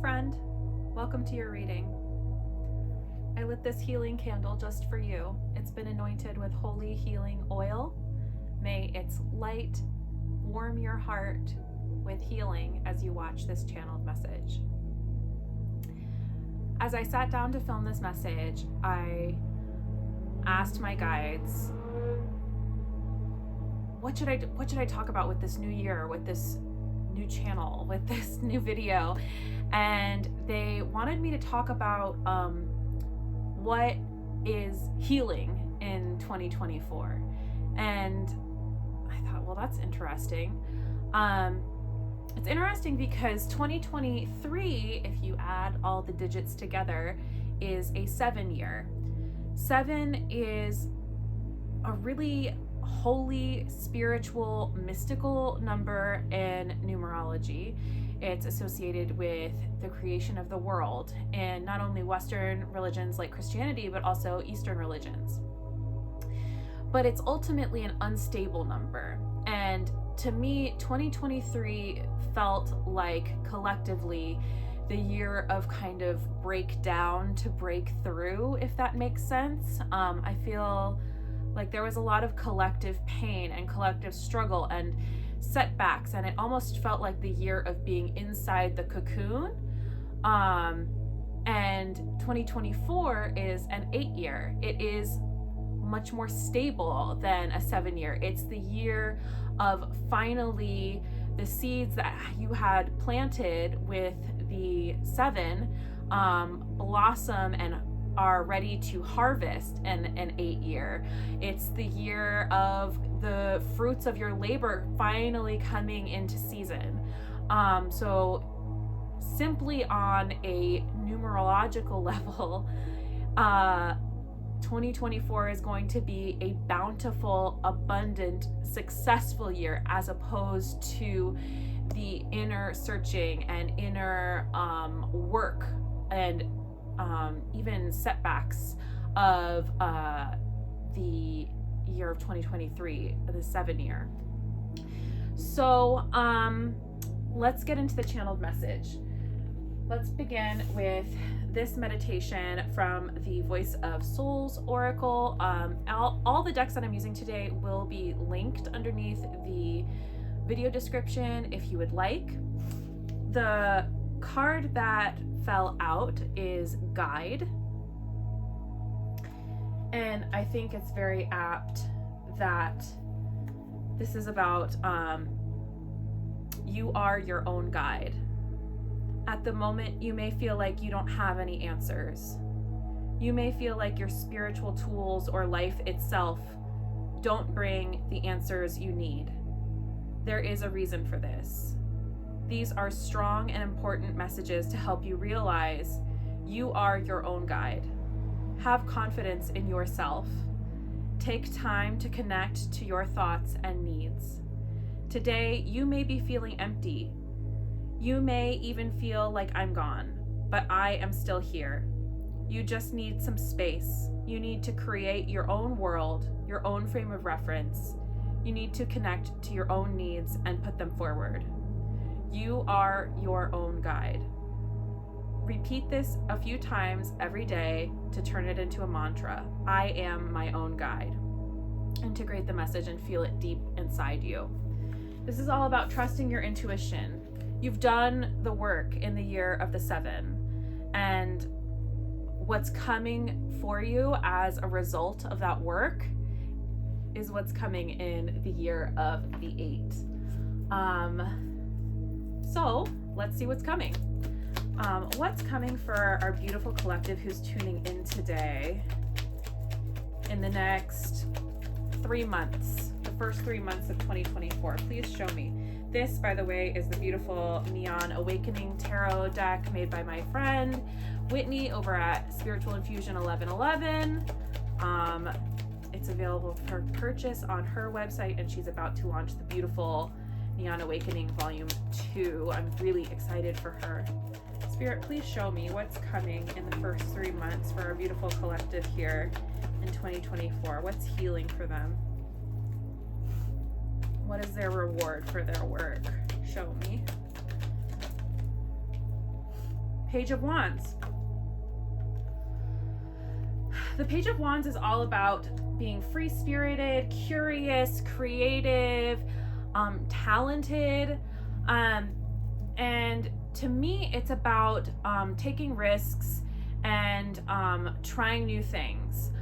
friend. Welcome to your reading. I lit this healing candle just for you. It's been anointed with holy healing oil. May its light warm your heart with healing as you watch this channeled message. As I sat down to film this message, I asked my guides, what should I talk about with this new year, with this new channel, with this new video? And they wanted me to talk about what is healing in 2024. And I thought, well, that's interesting. It's interesting because 2023, if you add all the digits together, is a 7 year. 7 is a really holy, spiritual, mystical number in numerology. It's associated with the creation of the world, and not only Western religions like Christianity, but also Eastern religions. But it's ultimately an unstable number. And to me, 2023 felt like collectively the year of kind of breakdown to break through, if that makes sense. I feel like there was a lot of collective pain and collective struggle and setbacks, and it almost felt like the year of being inside the cocoon. And 2024 is an 8 year. It is much more stable than a 7 year. It's the year of finally the seeds that you had planted with the 7 blossom and are ready to harvest in an 8 year. It's the year of the fruits of your labor finally coming into season. So simply on a numerological level, 2024 is going to be a bountiful, abundant, successful year, as opposed to the inner searching and inner work and even setbacks of the year of 2023, the 7 year. So let's get into the channeled message. Let's begin with this meditation from the Voice of Souls Oracle. All the decks that I'm using today will be linked underneath the video description if you would like. The card that fell out is Guide. And I think it's very apt that this is about you are your own guide. At the moment, you may feel like you don't have any answers. You may feel like your spiritual tools or life itself don't bring the answers you need. There is a reason for this. These are strong and important messages to help you realize you are your own guide. Have confidence in yourself. Take time to connect to your thoughts and needs. Today, you may be feeling empty. You may even feel like I'm gone, but I am still here. You just need some space. You need to create your own world, your own frame of reference. You need to connect to your own needs and put them forward. You are your own guide. Repeat this a few times every day to turn it into a mantra. I am my own guide. Integrate the message and feel it deep inside you. This is all about trusting your intuition. You've done the work in the year of the 7, and what's coming for you as a result of that work is what's coming in the year of the 8. So let's see what's coming. What's coming for our beautiful collective who's tuning in today in the next 3 months, the first 3 months of 2024? Please show me. This, by the way, is the beautiful Neon Awakening Tarot deck made by my friend Whitney over at Spiritual Infusion 1111. It's available for purchase on her website, and she's about to launch the beautiful Neon Awakening Volume 2. I'm really excited for her. Spirit, please show me what's coming in the first 3 months for our beautiful collective here in 2024. What's healing for them? What is their reward for their work? Show me. Page of Wands. The Page of Wands is all about being free-spirited, curious, creative, talented, and to me, it's about taking risks and trying new things.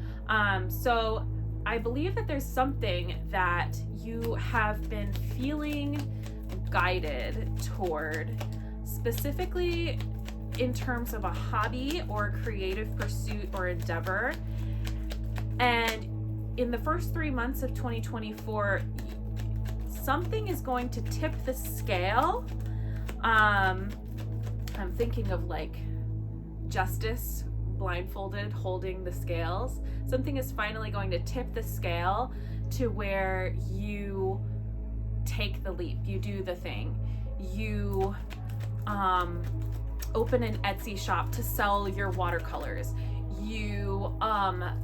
So I believe that there's something that you have been feeling guided toward, specifically in terms of a hobby or creative pursuit or endeavor. And in the first 3 months of 2024, something is going to tip the scale. I'm thinking of like Justice blindfolded holding the scales. Something is finally going to tip the scale to where you take the leap, you do the thing, you open an Etsy shop to sell your watercolors, you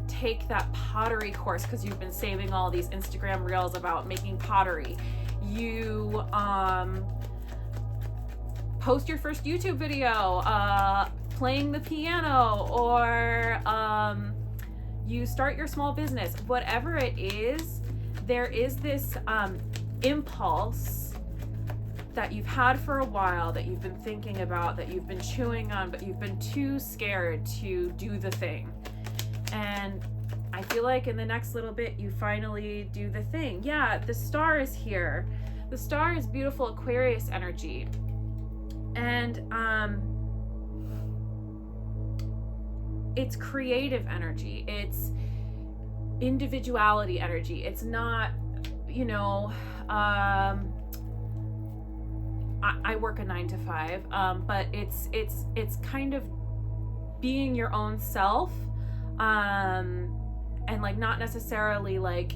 take that pottery course because you've been saving all these Instagram reels about making pottery, you post your first YouTube video playing the piano, or you start your small business. Whatever it is, there is this impulse that you've had for a while, that you've been thinking about, that you've been chewing on, but you've been too scared to do the thing. And I feel like in the next little bit, you finally do the thing. Yeah, the star is here. The star is beautiful Aquarius energy. And it's creative energy. It's individuality energy. It's not, you know, I work a 9 to 5, but it's kind of being your own self, and like not necessarily like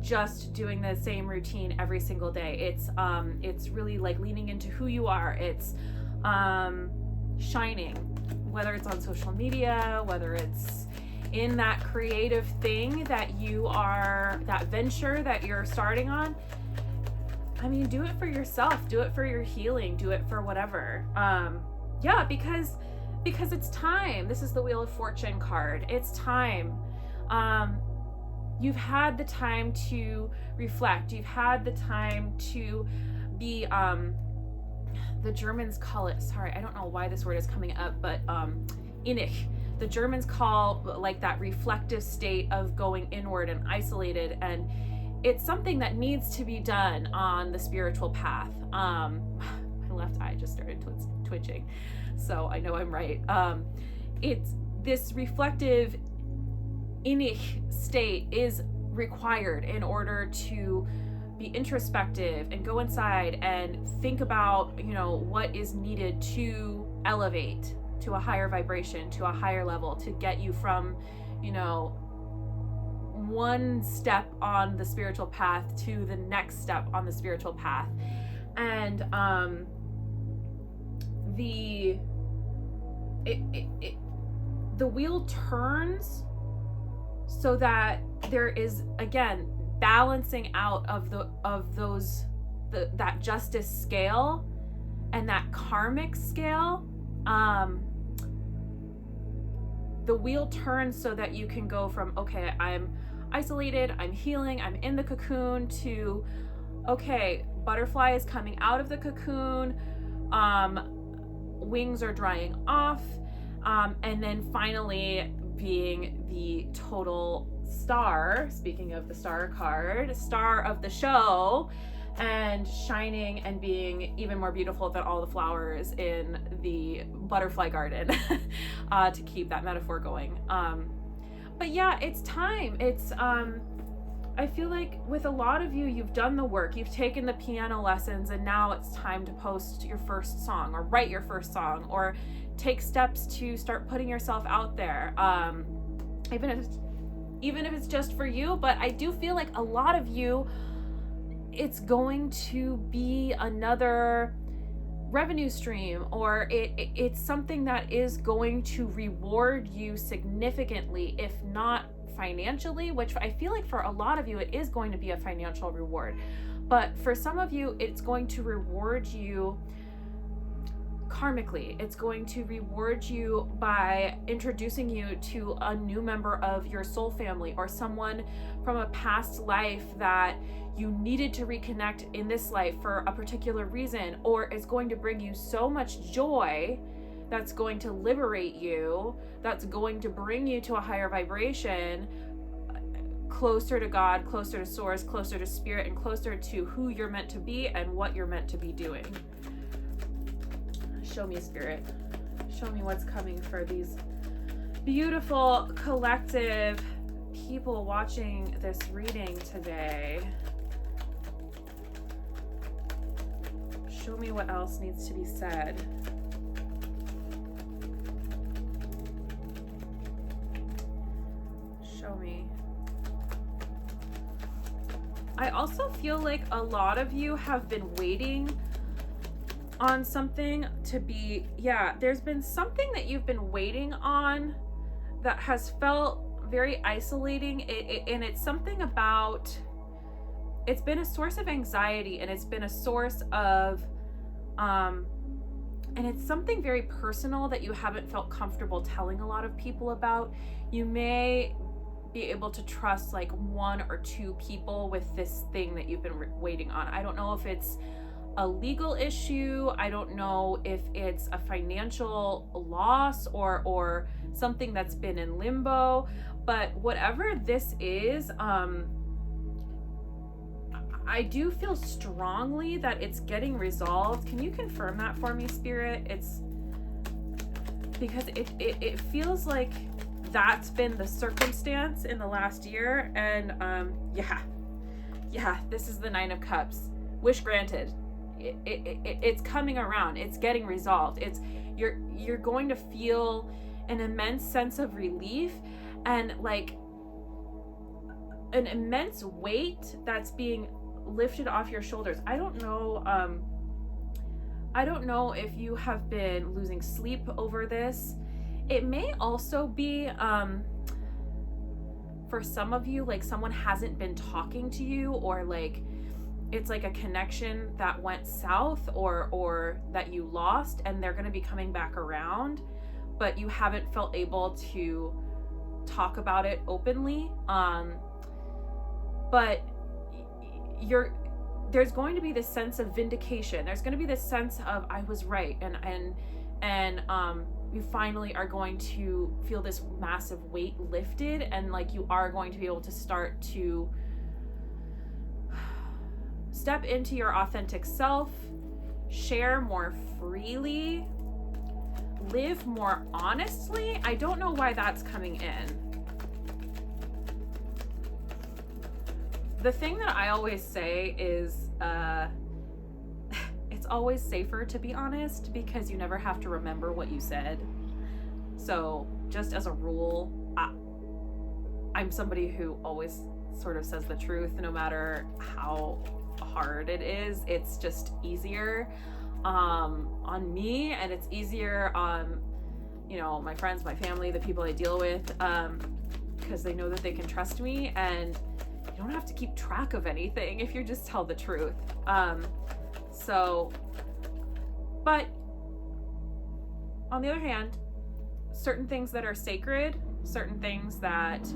just doing the same routine every single day. It's really like leaning into who you are. It's shining, whether it's on social media, whether it's in that creative thing that you are, that venture that you're starting on. I mean, do it for yourself, do it for your healing, do it for whatever. Yeah, because it's time. This is the Wheel of Fortune card. It's time. You've had the time to reflect. You've had the time to be, the Germans call it, sorry, I don't know why this word is coming up, but innig. The Germans call like that reflective state of going inward and isolated, and it's something that needs to be done on the spiritual path. My left eye just started twitching, so I know I'm right. It's this reflective innig state is required in order to be introspective and go inside and think about, you know, what is needed to elevate to a higher vibration, to a higher level, to get you from, you know, one step on the spiritual path to the next step on the spiritual path. And the wheel turns so that there is, again, balancing out of that justice scale and that karmic scale. The wheel turns so that you can go from, okay, I'm isolated, I'm healing, I'm in the cocoon, to, okay, butterfly is coming out of the cocoon, wings are drying off, and then finally being the total star, speaking of the star card, star of the show, and shining and being even more beautiful than all the flowers in the butterfly garden, to keep that metaphor going. But yeah, it's time. It's I feel like with a lot of you, you've done the work, you've taken the piano lessons, and now it's time to post your first song or write your first song or take steps to start putting yourself out there, even if it's just for you. But I do feel like a lot of you, it's going to be another revenue stream, or it's something that is going to reward you significantly, if not financially, which I feel like for a lot of you it is going to be a financial reward, but for some of you it's going to reward you karmically. It's going to reward you by introducing you to a new member of your soul family, or someone from a past life that you needed to reconnect in this life for a particular reason, or it's going to bring you so much joy that's going to liberate you, that's going to bring you to a higher vibration, closer to God, closer to source, closer to spirit, and closer to who you're meant to be and what you're meant to be doing. Show me, Spirit. Show me what's coming for these beautiful collective people watching this reading today. Show me what else needs to be said. Show me. I also feel like a lot of you have been waiting on something to be, there's been something that you've been waiting on that has felt very isolating. And it's something about, it's been a source of anxiety, and it's been a source of, and it's something very personal that you haven't felt comfortable telling a lot of people about. You may be able to trust like one or two people with this thing that you've been waiting on. I don't know if it's a legal issue. I don't know if it's a financial loss or something that's been in limbo, but whatever this is, I do feel strongly that it's getting resolved. Can you confirm that for me, Spirit? It's because it feels like that's been the circumstance in the last year. And this is the Nine of Cups. Wish granted. It's coming around. It's getting resolved. You're going to feel an immense sense of relief and like an immense weight that's being lifted off your shoulders. I don't know if you have been losing sleep over this. It may also be for some of you, like someone hasn't been talking to you, or like it's like a connection that went south or that you lost, and they're going to be coming back around, but you haven't felt able to talk about it openly. But there's going to be this sense of vindication. There's going to be this sense of I was right, and you finally are going to feel this massive weight lifted, and like you are going to be able to start to step into your authentic self, share more freely, live more honestly. I don't know why that's coming in. The thing that I always say is it's always safer to be honest, because you never have to remember what you said. So just as a rule, I'm somebody who always sort of says the truth, no matter how hard it is. It's just easier on me, and it's easier on my friends, my family, the people I deal with, because they know that they can trust me, and you don't have to keep track of anything if you just tell the truth. But on the other hand, certain things that are sacred, certain things that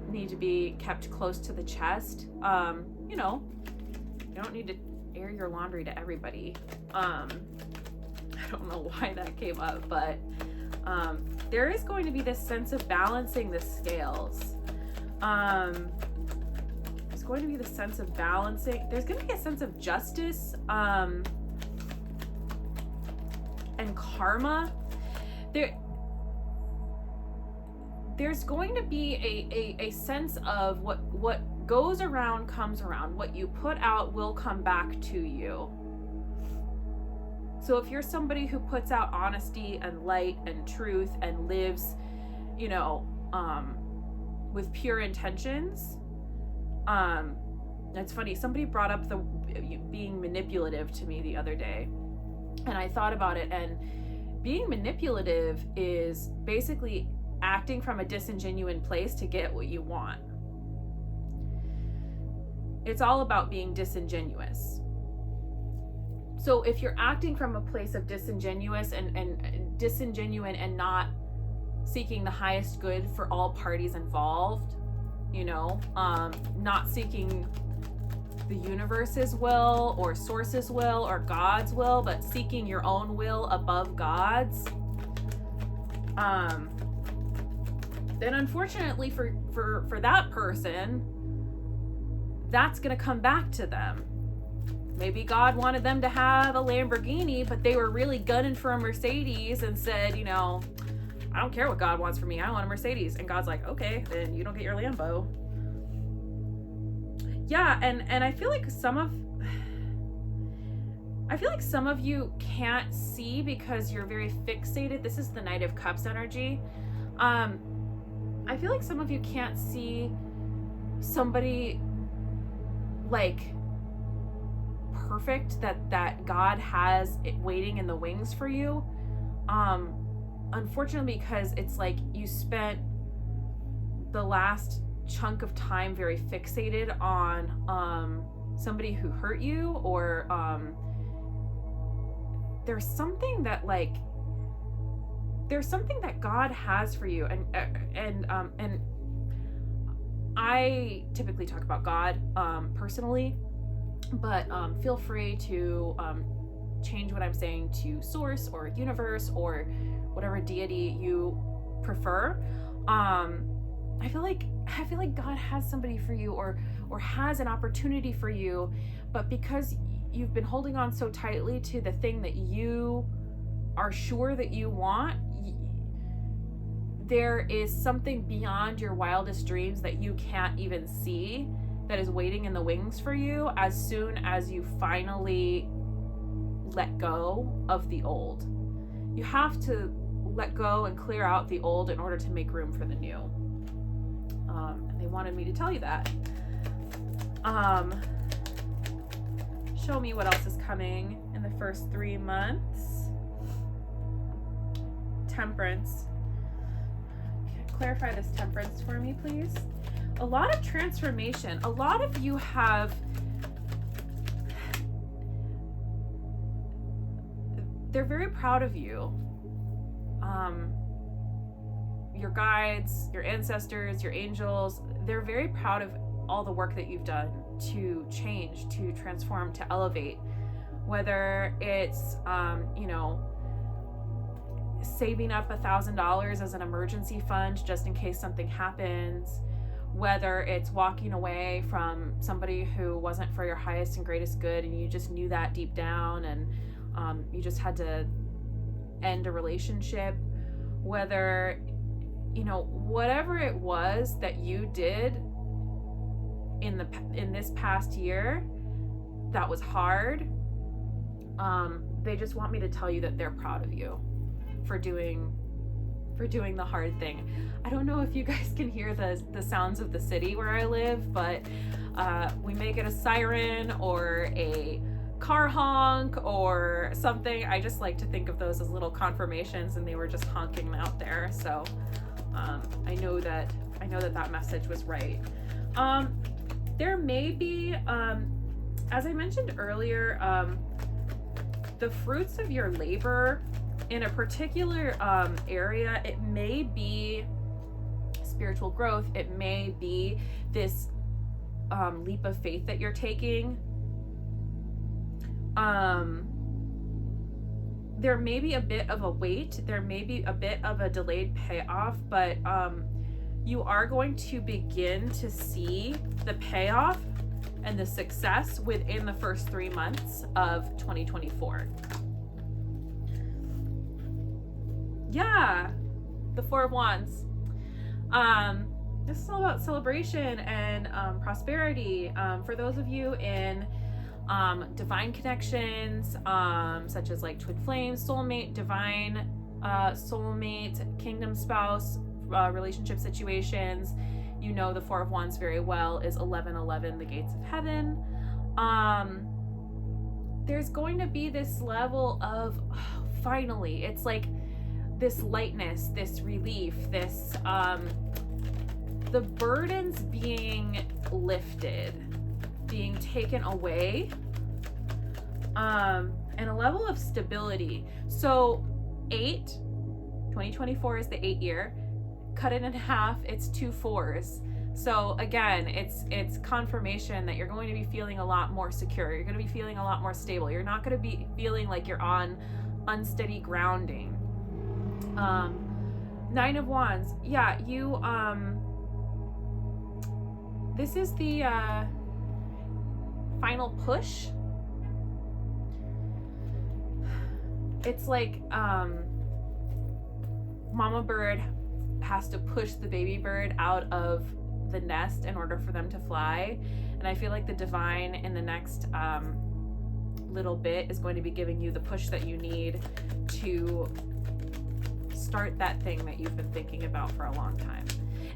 need to be kept close to the chest, you don't need to air your laundry to everybody. I don't know why that came up, but there is going to be this sense of balancing the scales. There's going to be the sense of balancing. There's going to be a sense of justice and karma. There's going to be a sense of what goes around comes around. What you put out will come back to you. So if you're somebody who puts out honesty and light and truth and lives, with pure intentions, it's funny, somebody brought up the being manipulative to me the other day, and I thought about it, and being manipulative is basically acting from a disingenuous place to get what you want. It's all about being disingenuous. So if you're acting from a place of disingenuous and disingenuine and not seeking the highest good for all parties involved, not seeking the universe's will or source's will or God's will, but seeking your own will above God's, then unfortunately for that person, that's going to come back to them. Maybe God wanted them to have a Lamborghini, but they were really gunning for a Mercedes and said, I don't care what God wants for me. I want a Mercedes. And God's like, okay, then you don't get your Lambo. Yeah, and I feel like some of you can't see because you're very fixated. This is the Knight of Cups energy. I feel like some of you can't see somebody like perfect that God has it waiting in the wings for you. Unfortunately, because it's like you spent the last chunk of time very fixated on somebody who hurt you, or there's something that God has for you, and I typically talk about God personally, but feel free to change what I'm saying to source or universe or whatever deity you prefer. I feel like God has somebody for you, or has an opportunity for you, but because you've been holding on so tightly to the thing that you are sure that you want, there is something beyond your wildest dreams that you can't even see that is waiting in the wings for you as soon as you finally let go of the old. You have to let go and clear out the old in order to make room for the new. And they wanted me to tell you that. Show me what else is coming in the first 3 months. Temperance. Clarify this Temperance for me, please. A lot of transformation. A lot of you have, they're very proud of you. Your guides, your ancestors, your angels, they're very proud of all the work that you've done to change, to transform, to elevate. Whether it's, saving up $1,000 as an emergency fund just in case something happens, whether it's walking away from somebody who wasn't for your highest and greatest good and you just knew that deep down, and you just had to end a relationship, whether, whatever it was that you did in this past year that was hard, they just want me to tell you that they're proud of you for doing the hard thing. I don't know if you guys can hear the sounds of the city where I live, but we may get a siren or a car honk or something. I just like to think of those as little confirmations, and they were just honking out there. So I know that message was right. There may be, as I mentioned earlier, the fruits of your labor in a particular area. It may be spiritual growth. It may be this leap of faith that you're taking. There may be a bit of a wait. There may be a bit of a delayed payoff, but you are going to begin to see the payoff and the success within the first 3 months of 2024. Yeah, the Four of Wands. This is all about celebration and prosperity. For those of you in divine connections, such as like twin flames, soulmate, divine soulmate, kingdom spouse, relationship situations, the Four of Wands very well is 1111, the gates of heaven. There's going to be this level of finally, it's like this lightness, this relief, this the burdens being lifted, being taken away. and a level of stability. So 2024 is the 8 year. Cut it in half, it's 2 4s. So again, it's confirmation that you're going to be feeling a lot more secure. You're going to be feeling a lot more stable. You're not going to be feeling like you're on unsteady grounding. 9 of Wands. Yeah, you this is the final push. It's like mama bird has to push the baby bird out of the nest in order for them to fly. And I feel like the divine in the next little bit is going to be giving you the push that you need to start that thing that you've been thinking about for a long time.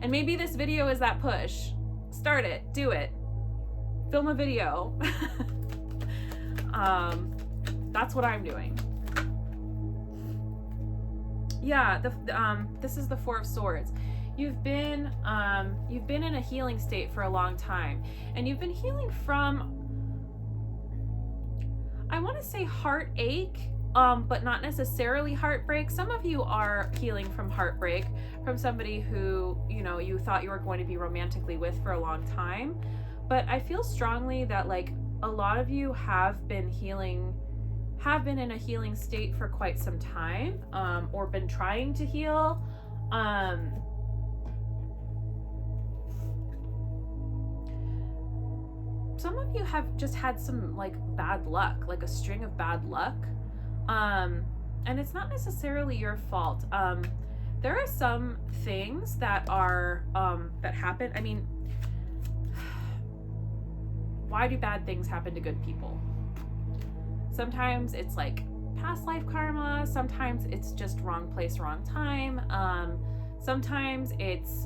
And maybe this video is that push. Start it, do it, film a video. That's what I'm doing. Yeah, this is the 4 of Swords. You've been in a healing state for a long time, and you've been healing from, I want to say heartache, but not necessarily heartbreak. Some of you are healing from heartbreak from somebody who, you know, you thought you were going to be romantically with for a long time. But I feel strongly that like a lot of you have been in a healing state for quite some time, or been trying to heal. Some of you have just had some like bad luck, like a string of bad luck. And it's not necessarily your fault. There are some things that are, that happen. I mean, why do bad things happen to good people? Sometimes it's like past life karma. Sometimes it's just wrong place, wrong time. Sometimes it's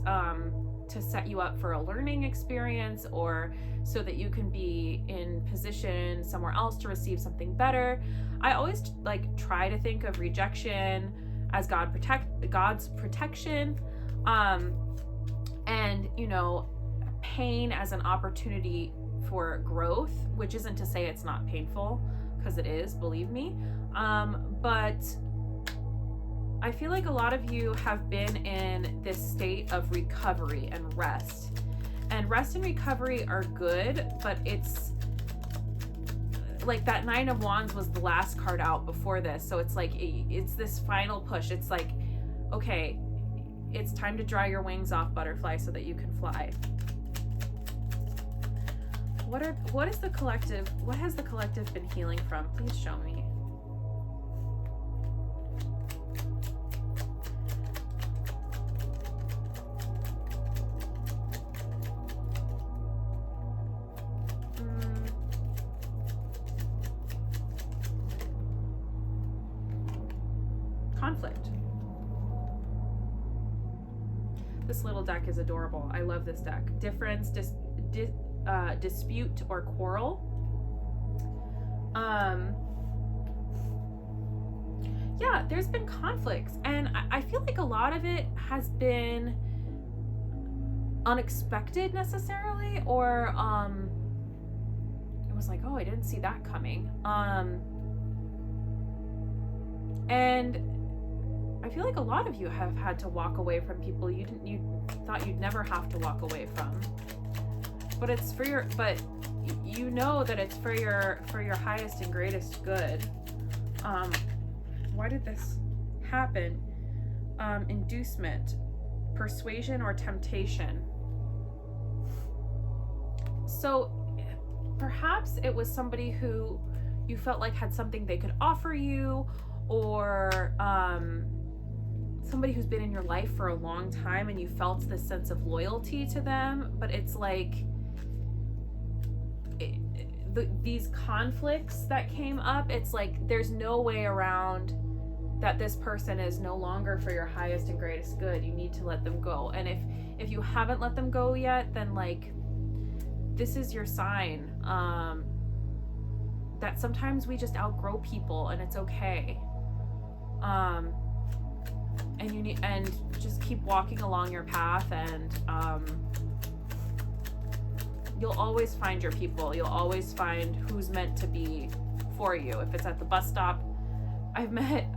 to set you up for a learning experience, or so that you can be in position somewhere else to receive something better. I always like try to think of rejection as God's protection, and you know, pain as an opportunity for growth, which isn't to say it's not painful, because it is, believe me. But I feel like a lot of you have been in this state of recovery and rest. And rest and recovery are good, but it's like that 9 of Wands was the last card out before this. So it's like, it's this final push. It's like, okay, it's time to dry your wings off, butterfly, so that you can fly. What has the collective been healing from? Please show me. Conflict. This little deck is adorable. I love this deck. Difference, dispute or quarrel. Yeah, there's been conflicts, and I feel like a lot of it has been unexpected necessarily, or it was like, oh, I didn't see that coming. And I feel like a lot of you have had to walk away from people you thought you'd never have to walk away from. But it's for your, but you know that it's for your highest and greatest good. Why did this happen? Inducement, persuasion, or temptation. So perhaps it was somebody who you felt like had something they could offer you, or somebody who's been in your life for a long time and you felt this sense of loyalty to them. But it's like these conflicts that came up, it's like there's no way around that this person is no longer for your highest and greatest good. You need to let them go. And if you haven't let them go yet, then like this is your sign that sometimes we just outgrow people, and it's okay. And you need, and just keep walking along your path, and you'll always find your people. You'll always find who's meant to be for you. If it's at the bus stop, I've met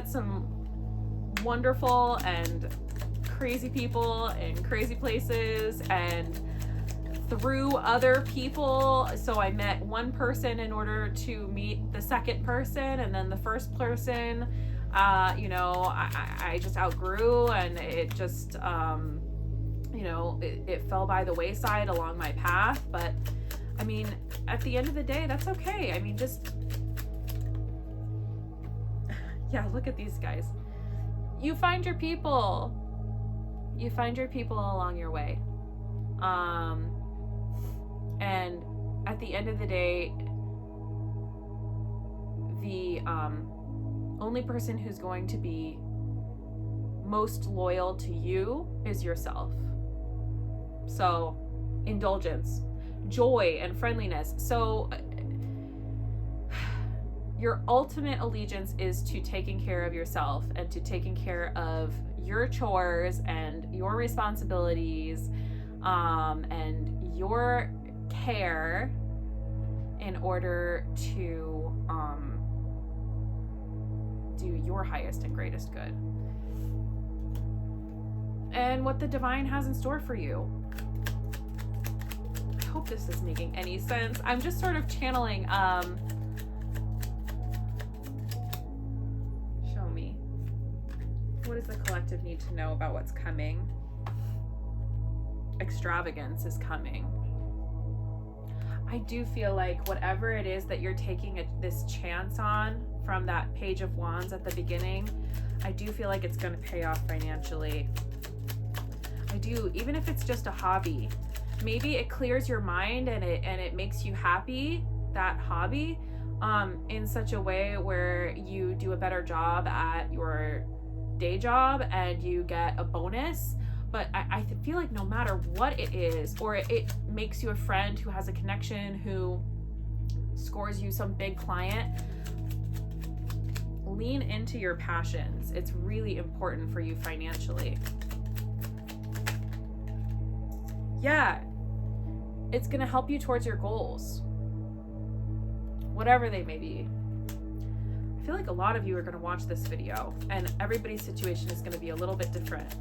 some wonderful and crazy people in crazy places, and through other people. So I met one person in order to meet the second person, and then the first person, I just outgrew, and it just, it fell by the wayside along my path. But I mean, at the end of the day, that's okay. I mean, just, yeah, look at these guys. You find your people. You find your people along your way. And at the end of the day, the only person who's going to be most loyal to you is yourself. So, indulgence, joy, and friendliness. So, your ultimate allegiance is to taking care of yourself and to taking care of your chores and your responsibilities, and your care in order to do your highest and greatest good. And what the divine has in store for you. I hope this is making any sense. I'm just sort of channeling, show me. What does the collective need to know about what's coming? Extravagance is coming. I do feel like whatever it is that you're taking this chance on from that Page of Wands at the beginning, I do feel like it's going to pay off financially. I do, even if it's just a hobby. Maybe it clears your mind and it makes you happy, that hobby, in such a way where you do a better job at your day job and you get a bonus. But I feel like no matter what it is, or it makes you a friend who has a connection, who scores you some big client, lean into your passions. It's really important for you financially. Yeah, it's gonna help you towards your goals, whatever they may be. I feel like a lot of you are gonna watch this video, and everybody's situation is gonna be a little bit different.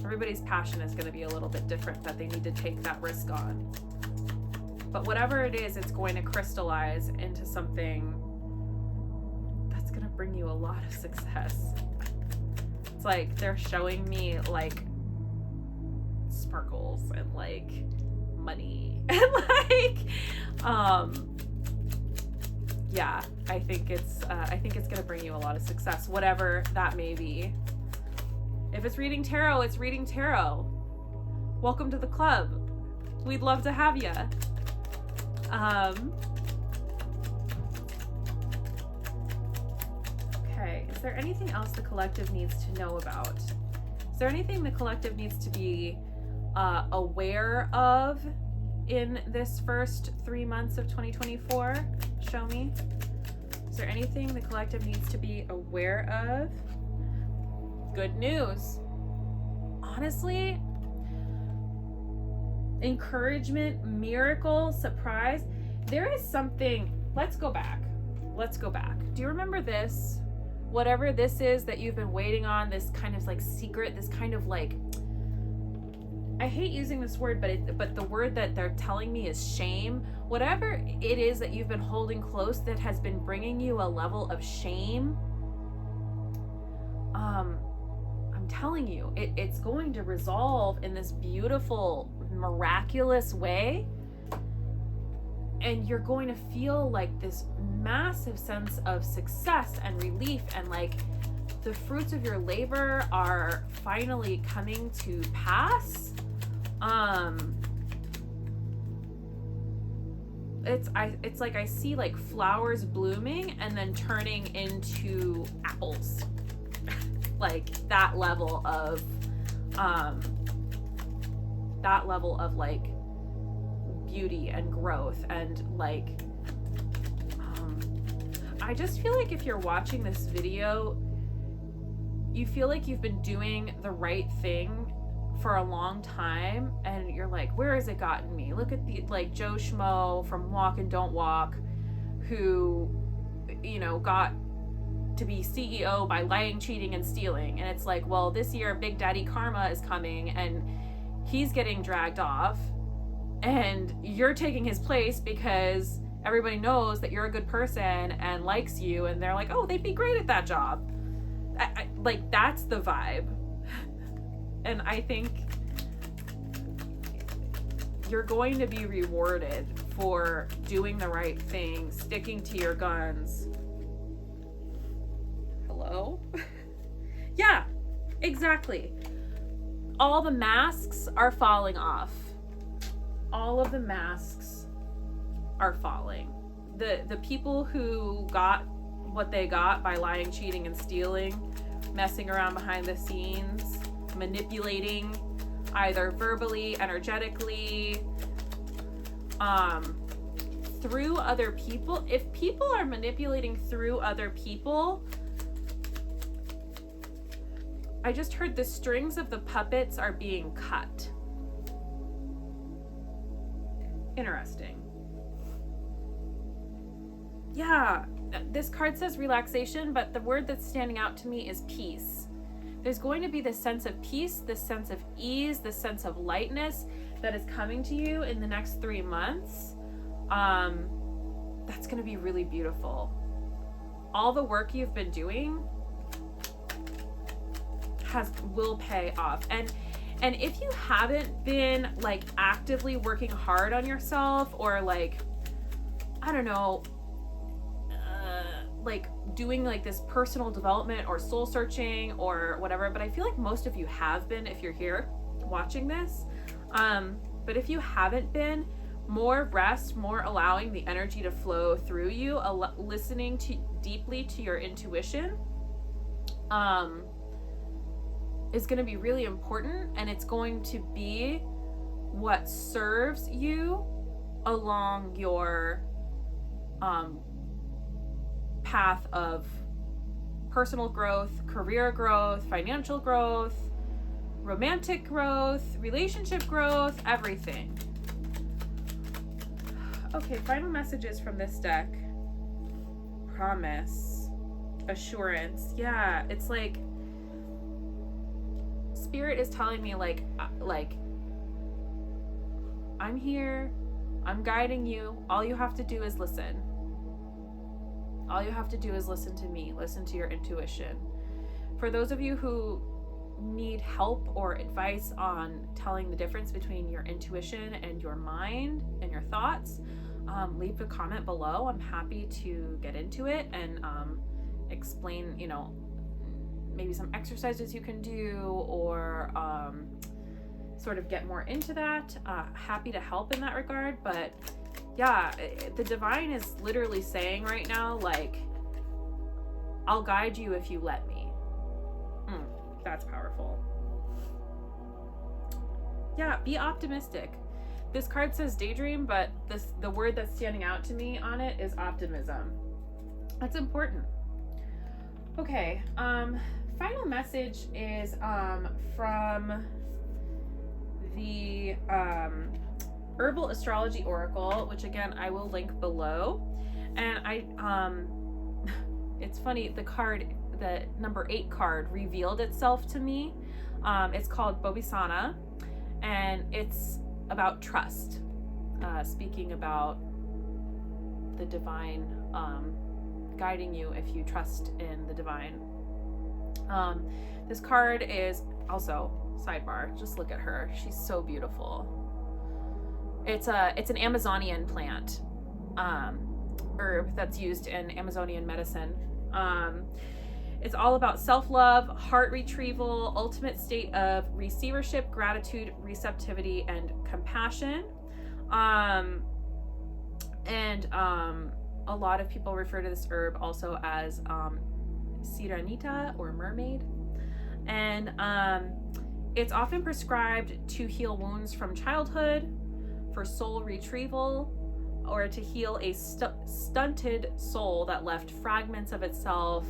Everybody's passion is going to be a little bit different that they need to take that risk on. But whatever it is, it's going to crystallize into something that's going to bring you a lot of success. It's like they're showing me like sparkles and like money and like, yeah, I think it's going to bring you a lot of success, whatever that may be. If it's reading tarot, it's reading tarot. Welcome to the club. We'd love to have you. Okay, is there anything else the collective needs to know about? Is there anything the collective needs to be aware of in this first 3 months of 2024? Show me. Is there anything the collective needs to be aware of? Good news. Honestly, encouragement, miracle, surprise. There is something. Let's go back. Do you remember this? Whatever this is that you've been waiting on, this kind of like secret, this kind of like, I hate using this word, but the word that they're telling me is shame. Whatever it is that you've been holding close that has been bringing you a level of shame, I'm telling you, it's going to resolve in this beautiful, miraculous way. And you're going to feel like this massive sense of success and relief, and like the fruits of your labor are finally coming to pass. It's like I see like flowers blooming and then turning into apples. Like that level of like beauty and growth, and like I just feel like if you're watching this video, you feel like you've been doing the right thing for a long time, and you're like, where has it gotten me? Look at the like Joe Schmo from Walk and Don't Walk, who, you know, got to be CEO by lying, cheating, and stealing. And it's like, well, this year Big Daddy Karma is coming and he's getting dragged off, and you're taking his place because everybody knows that you're a good person and likes you, and they're like, oh, they'd be great at that job. Like, that's the vibe. And I think you're going to be rewarded for doing the right thing, sticking to your guns. Hello? Yeah, exactly. All the masks are falling off. All of the masks are falling. The people who got what they got by lying, cheating, and stealing, messing around behind the scenes, manipulating either verbally, energetically, through other people. If people are manipulating through other people, I just heard the strings of the puppets are being cut. Interesting. Yeah, this card says relaxation, but the word that's standing out to me is peace. There's going to be this sense of peace, this sense of ease, this sense of lightness that is coming to you in the next 3 months. That's going to be really beautiful. All the work you've been doing will pay off. And if you haven't been like actively working hard on yourself, or like, I don't know, like doing like this personal development or soul searching or whatever, but I feel like most of you have been if you're here watching this. But if you haven't been, more rest, more allowing the energy to flow through you, listening deeply to your intuition, is going to be really important, and it's going to be what serves you along your path of personal growth, career growth, financial growth, romantic growth, relationship growth, everything. Okay, final messages from this deck. Promise, assurance. Yeah, it's like Spirit is telling me like I'm here, I'm guiding you. All you have to do is listen. All you have to do is listen to me, listen to your intuition. For those of you who need help or advice on telling the difference between your intuition and your mind and your thoughts, leave a comment below. I'm happy to get into it and explain, you know, maybe some exercises you can do, or sort of get more into that. Happy to help in that regard. But yeah, the divine is literally saying right now, like, I'll guide you if you let me. That's powerful. Yeah, be optimistic. This card says daydream, but the word that's standing out to me on it is optimism. That's important. Okay, final message is from the Herbal Astrology Oracle, which again I will link below. And it's funny, the number 8 card revealed itself to me. It's called Bobisana, and it's about trust, speaking about the divine guiding you if you trust in the divine. This card is also, sidebar, just look at her, she's so beautiful. It's an Amazonian plant, herb that's used in Amazonian medicine. It's all about self-love, heart retrieval, ultimate state of receivership, gratitude, receptivity, and compassion. A lot of people refer to this herb also as Sirenita or mermaid. And it's often prescribed to heal wounds from childhood, for soul retrieval, or to heal a stunted soul that left fragments of itself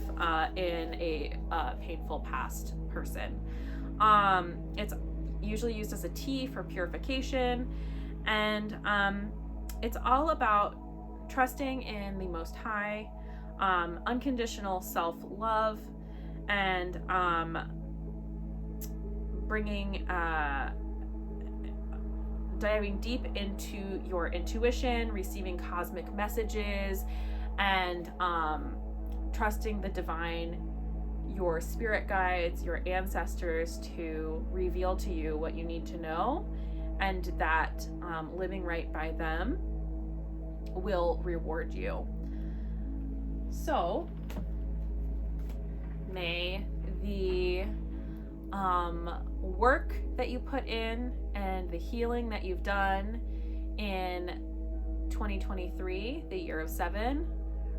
in a painful past person. It's usually used as a tea for purification, and it's all about trusting in the Most High, unconditional self-love, and bringing diving deep into your intuition, receiving cosmic messages, and trusting the divine, your spirit guides, your ancestors to reveal to you what you need to know, and that living right by them will reward you. So may the work that you put in and the healing that you've done in 2023, the year of 7,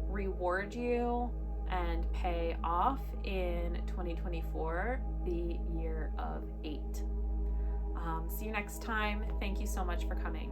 reward you and pay off in 2024, the year of 8. See you next time. Thank you so much for coming.